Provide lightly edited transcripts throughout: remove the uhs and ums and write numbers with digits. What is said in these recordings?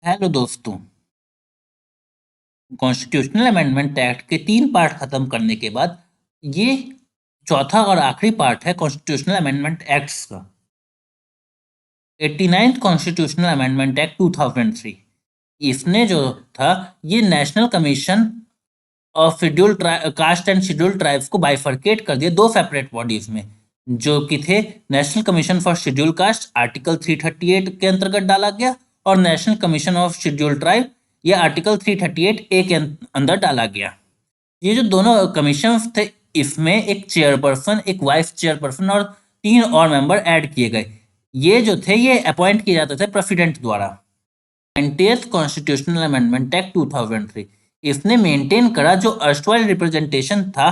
Hello दोस्तों। Constitutional amendment act के 3 part खत्म करने के बाद ये चौथा और आखिरी पार्ट है कॉन्स्टिट्यूशनल अमेंडमेंट एक्ट्स का। 89th constitutional amendment act 2003। इसने जो था ये national commission of schedule caste and schedule tribes को बाइफरकेट कर दिया दो सेपरेट बॉडीज में, जो कि थे national commission for schedule caste article 338 के अंतर्गत डाला गया और national commission of schedule tribe ये आर्टिकल 338 ए के अंदर डाला गया। ये जो दोनों कमीशन थे इसमें एक चेयरपर्सन, एक वाइस चेयरपर्सन और 3 और मेंबर ऐड किए गए। ये जो थे ये अपॉइंट किए जाते थे प्रेसिडेंट द्वारा। 90th कॉन्स्टिट्यूशनल अमेंडमेंट एक्ट 2003 इसने मेंटेन करा जो अर्स्टवाइल रिप्रेजेंटेशन था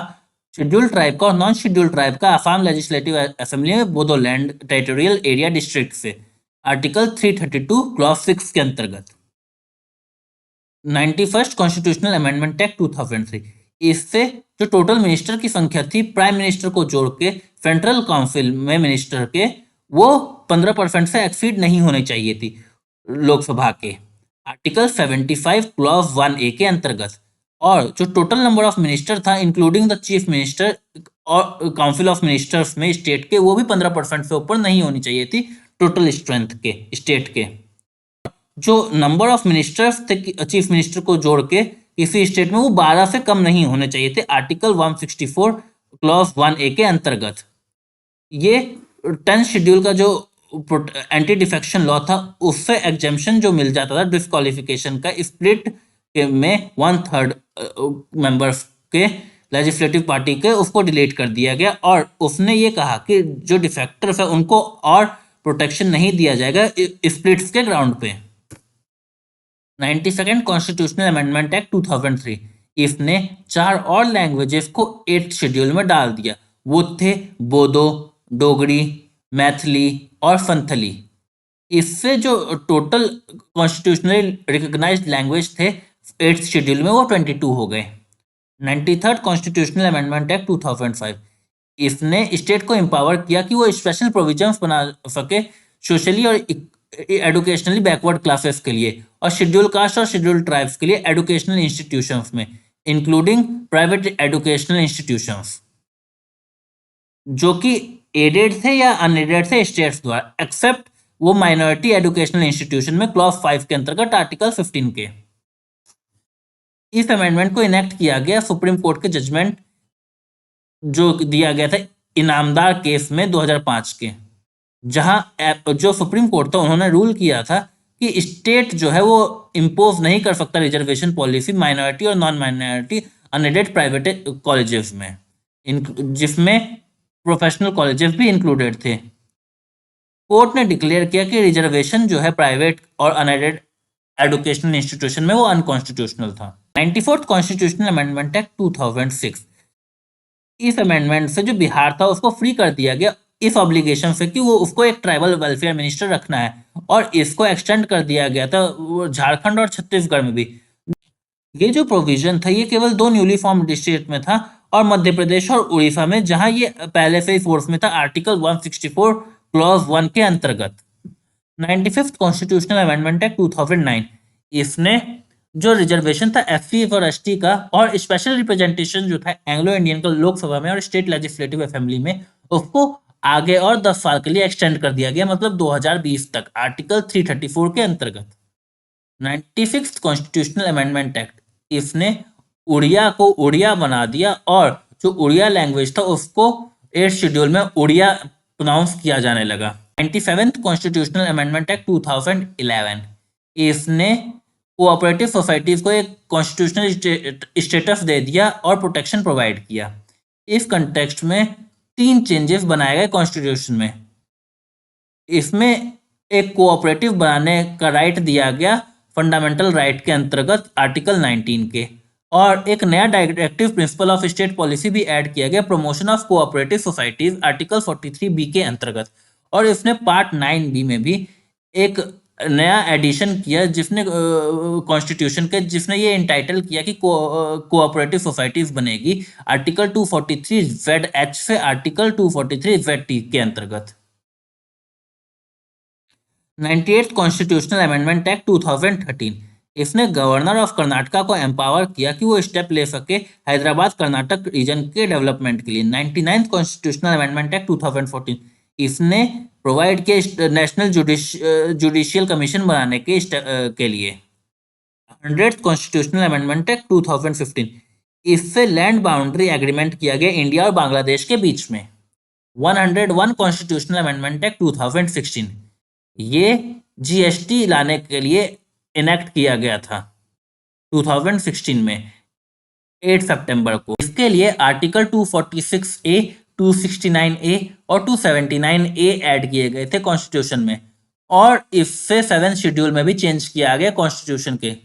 शेड्यूल ट्राइब का और नॉन शेड्यूल ट्राइब का आसाम लेजिस्लेटिव असेंबली में बोडोलैंड टेरिटोरियल एरिया डिस्ट्रिक्ट से आर्टिकल 332 क्लॉज 6 के अंतर्गत। 91st कॉन्स्टिट्यूशनल अमेंडमेंट एक्ट 2003 इससे जो टोटल मिनिस्टर की संख्या थी प्राइम मिनिस्टर को जोड़ के सेंट्रल काउंसिल में मिनिस्टर के वो 15% से एक्सीड नहीं होनी चाहिए थी लोकसभा के आर्टिकल 75 क्लॉज 1A के अंतर्गत। और जो टोटल नंबर ऑफ मिनिस्टर था इंक्लूडिंग द चीफ मिनिस्टर और काउंसिल ऑफ मिनिस्टर्स में स्टेट के वो भी 15% से ऊपर नहीं होनी चाहिए थी टोटल स्ट्रेंथ के स्टेट के। जो नंबर ऑफ मिनिस्टर्स थे चीफ मिनिस्टर को जोड़ के किसी स्टेट में वो 12 से कम नहीं होने चाहिए थे आर्टिकल 164 क्लॉज 1A के अंतर्गत। ये 10th शेड्यूल का जो एंटी डिफेक्शन लॉ था उससे एग्जेम्पशन जो मिल जाता था डिस्क्वालिफिकेशन का स्प्लिट में 1/3 मेंबर्स के लेजिस्लेटिव पार्टी के उसको डिलीट कर दिया गया और उसने ये कहा कि जो डिफेक्टर्स है उनको और प्रोटेक्शन नहीं दिया जाएगा स्प्लिट्स के ग्राउंड पे। 92nd कॉन्स्टिट्यूशनल अमेंडमेंट एक्ट 2003 इसने 4 और लैंग्वेजेस को 8th शेड्यूल में डाल दिया। वो थे बोडो, डोगरी, मैथिली और संथली। इससे जो टोटल कॉन्स्टिट्यूशनली रिकॉग्नाइज्ड लैंग्वेज थे 8th शेड्यूल में वो 22 हो गए। 93rd कॉन्स्टिट्यूशनल अमेंडमेंट एक्ट 2005 इसने स्टेट को एम्पावर किया कि वो स्पेशल प्रोविजंस बना सके सोशली और एडुकेशनली बैकवर्ड क्लासेस के लिए और शेड्यूल कास्ट और शेड्यूल ट्राइब्स के लिए एडुकेशनल इंस्टीट्यूशंस में इंक्लूडिंग प्राइवेट एडुकेशनल इंस्टीट्यूशंस जो कि एडेड थे या अनएडेड थे स्टेट्स द्वारा एक्सेप्ट वो माइनॉरिटी एजुकेशनल इंस्टीट्यूशन में क्लॉज 5 के अंतर्गत आर्टिकल 15 के। इस अमेंडमेंट को इनेक्ट किया गया सुप्रीम कोर्ट के जजमेंट जो दिया गया था इनामदार केस में 2005 के, जहां जो सुप्रीम कोर्ट था उन्होंने रूल किया था कि स्टेट जो है वो इम्पोज नहीं कर सकता रिजर्वेशन पॉलिसी माइनॉरिटी और non minority unaided private colleges में जिसमें प्रोफेशनल कॉलेजेस भी इंक्लूडेड थे। कोर्ट ने डिक्लेयर किया कि रिजर्वेशन जो है प्राइवेट और अनएडेड एजुकेशनल इंस्टीट्यूशन में वो अनकॉन्स्टिट्यूशनल था। 94th कॉन्स्टिट्यूशनल अमेंडमेंट एक्ट 2006 इस अमेंडमेंट से जो बिहार था उसको फ्री कर दिया गया इस ऑब्लिगेशन से कि वो उसको एक ट्राइबल वेलफेयर मिनिस्टर रखना है और इसको एक्सटेंड कर दिया गया था झारखंड और छत्तीसगढ़ में भी। ये जो प्रोविजन था ये केवल 2 न्यूली फॉर्म स्टेट में था और मध्य प्रदेश और उड़ीसा में, जहां ये पहले से ही फोर्स में था आर्टिकल 164 क्लॉज 1 के अंतर्गत। 95th कॉन्स्टिट्यूशनल अमेंडमेंट एक्ट 2009 इसने जो रिजर्वेशन था एससी और एसटी का और स्पेशल रिप्रेजेंटेशन जो था एंग्लो इंडियन का लोकसभा में और स्टेट लेजिस्लेटिव असेंबली में उसको आगे और 10 साल के लिए एक्सटेंड कर दिया गया, मतलब 2020 तक आर्टिकल 334 के अंतर्गत। 96th कॉन्स्टिट्यूशनल अमेंडमेंट एक्ट इसने उड़िया को उड़िया बना दिया और जो उड़िया लैंग्वेज था उसको 8th शेड्यूल में उड़िया प्रोनाउंस किया जाने लगा। 97th कॉन्स्टिट्यूशनल अमेंडमेंट एक्ट 2011 इसने कोऑपरेटिव सोसाइटीज को एक कॉन्स्टिट्यूशनल स्टेटस दे दिया और प्रोटेक्शन प्रोवाइड किया। इस कंटेक्स्ट में 3 चेंजेस बनाए गए कॉन्स्टिट्यूशन में। इसमें एक कोऑपरेटिव बनाने का राइट दिया गया फंडामेंटल राइट के अंतर्गत आर्टिकल 19 के, और एक नया directive principle of state policy भी ऐड किया गया promotion of cooperative societies article 43B के अंतर्गत। और इसने पार्ट 9B में भी एक नया एडिशन किया जिसने कॉन्स्टिट्यूशन के जिसने ये इंटाइटल किया कि कोऑपरेटिव सोसाइटीज बनेगी आर्टिकल 243ZH से आर्टिकल 243ZT के अंतर्गत। 98th कॉन्स्टिट्यूशनल अमेंडमेंट एक्ट 2013, इसने गवर्नर ऑफ कर्नाटका को एम्पावर किया कि वो स्टेप ले सके हैदराबाद कर्नाटक रीजन के डेवलपमेंट के लिए। 99th कॉन्स्टिट्यूशनल अमेंडमेंट एक्ट 2014, इसने प्रोवाइड किया नेशनल जुडिशियल कमीशन बनाने के लिए। 100th कॉन्स्टिट्यूशनल अमेंडमेंट एक्ट 2015, इससे लैंड बाउंड्री एग्रीमेंट किया गया इंडिया और बांग्लादेश के बीच में। 101 कॉन्स्टिट्यूशनल अमेंडमेंट एक्ट 2016, ये जीएसटी लाने के लिए इनेक्ट किया गया था 2016 में 8 सितंबर को। इसके लिए आर्टिकल 246A, 269A और 279A ऐड किए गए थे कॉन्स्टिट्यूशन में, और इससे 7 शेड्यूल में भी चेंज किया गया कॉन्स्टिट्यूशन के।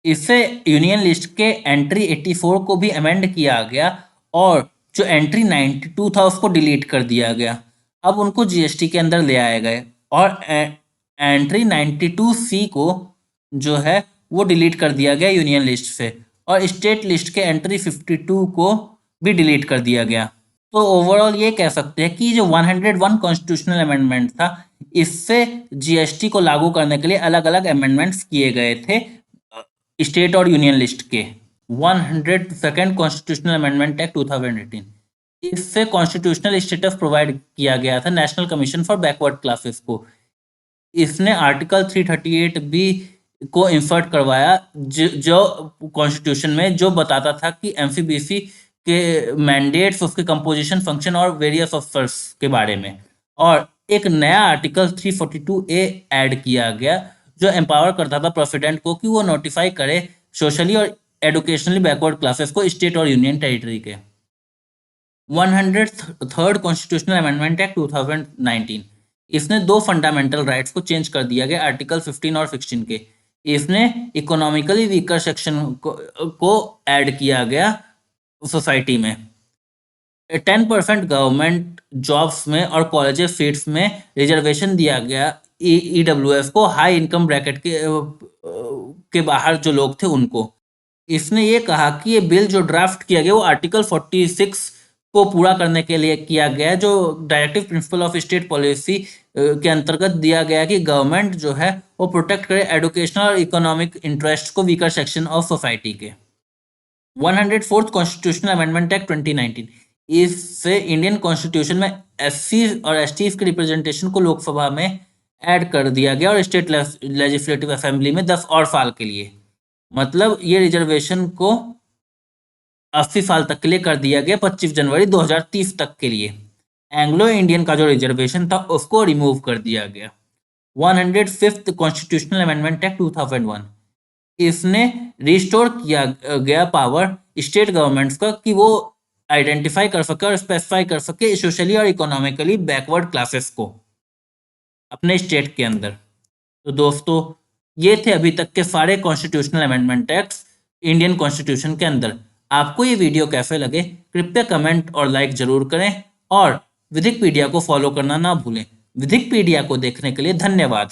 इससे यूनियन लिस्ट के एंट्री 84 को भी अमेंड किया गया, और जो एंट्री 92 था उसको डिलीट कर दिया गया। अब उनको जीएसटी के अंदर ले आए गए, और एंट्री 92C को जो है वो डिलीट कर दिया गया यूनियन लिस्ट से, और स्टेट लिस्ट के एंट्री 52 को भी डिलीट कर दिया गया। तो ओवरऑल ये कह सकते हैं कि जो 101 कॉन्स्टिट्यूशनल अमेंडमेंट था, इससे जीएसटी को लागू करने के लिए अलग अलग अमेंडमेंट्स किए गए थे स्टेट और यूनियन लिस्ट के। 102nd कॉन्स्टिट्यूशनल अमेंडमेंट एक्ट 2018, इससे कॉन्स्टिट्यूशनल स्टेटस प्रोवाइड किया गया था national commission for backward classes को। इसने आर्टिकल 338 बी को इंसर्ट करवाया, जो कॉन्स्टिट्यूशन में जो बताता था कि एमसीबीसी के मैंडेट्स, उसके कंपोजिशन, फंक्शन और वेरियस ऑफर्स के बारे में। और एक नया आर्टिकल 342A ऐड किया गया, जो एम्पावर करता था प्रेसिडेंट को कि वो नोटिफाई करे सोशली और एडुकेशनली बैकवर्ड क्लासेस को स्टेट और यूनियन टेरिटरी के। 103rd कॉन्स्टिट्यूशनल अमेंडमेंट एक्ट 2019, इसने 2 फंडामेंटल राइट्स को चेंज कर दिया गया आर्टिकल 15 और 16 के। इसने इकोनॉमिकली वीकर सेक्शन को ऐड किया गया सोसाइटी में। 10% गवर्नमेंट जॉब्स में और कॉलेज सीट्स में रिजर्वेशन दिया गया ईडब्ल्यूएस को, हाई इनकम ब्रैकेट के बाहर जो लोग थे उनको। इसने ये कहा कि ये बिल जो ड्राफ्ट किया गया वो आर्टिकल 46 को पूरा करने के लिए किया गया, जो directive principle of state policy के अंतर्गत दिया गया कि गवर्नमेंट जो है वो प्रोटेक्ट करे एजुकेशनल और इकोनॉमिक इंटरेस्ट को वीकर सेक्शन ऑफ सोसाइटी के। 104th कॉन्स्टिट्यूशनल अमेंडमेंट एक्ट 2019, इससे इंडियन कॉन्स्टिट्यूशन में एससी और एसटी के रिप्रेजेंटेशन को लोकसभा में ऐड कर दिया गया, और स्टेट लेजिस्लेटिव असेंबली में 10 और साल के लिए। मतलब ये रिजर्वेशन को 80 साल तक के लिए कर दिया गया, 25 जनवरी 2030 तक के लिए। एंग्लो इंडियन का जो रिजर्वेशन था उसको रिमूव कर दिया गया। 105th कॉन्स्टिट्यूशनल अमेंडमेंट एक्ट 2001, इसने रिस्टोर किया गया पावर स्टेट गवर्नमेंट्स का कि वो आइडेंटिफाई कर सके और स्पेसिफाई कर सके सोशली और इकोनॉमिकली बैकवर्ड क्लासेस को अपने स्टेट के अंदर। तो दोस्तों, ये थे अभी तक के सारे constitutional amendment acts Indian constitution के अंदर। आपको ये वीडियो कैसे लगे कृपया कमेंट और लाइक जरूर करें, और विधिकपीडिया को फॉलो करना ना भूलें। विधिकपीडिया को देखने के लिए धन्यवाद।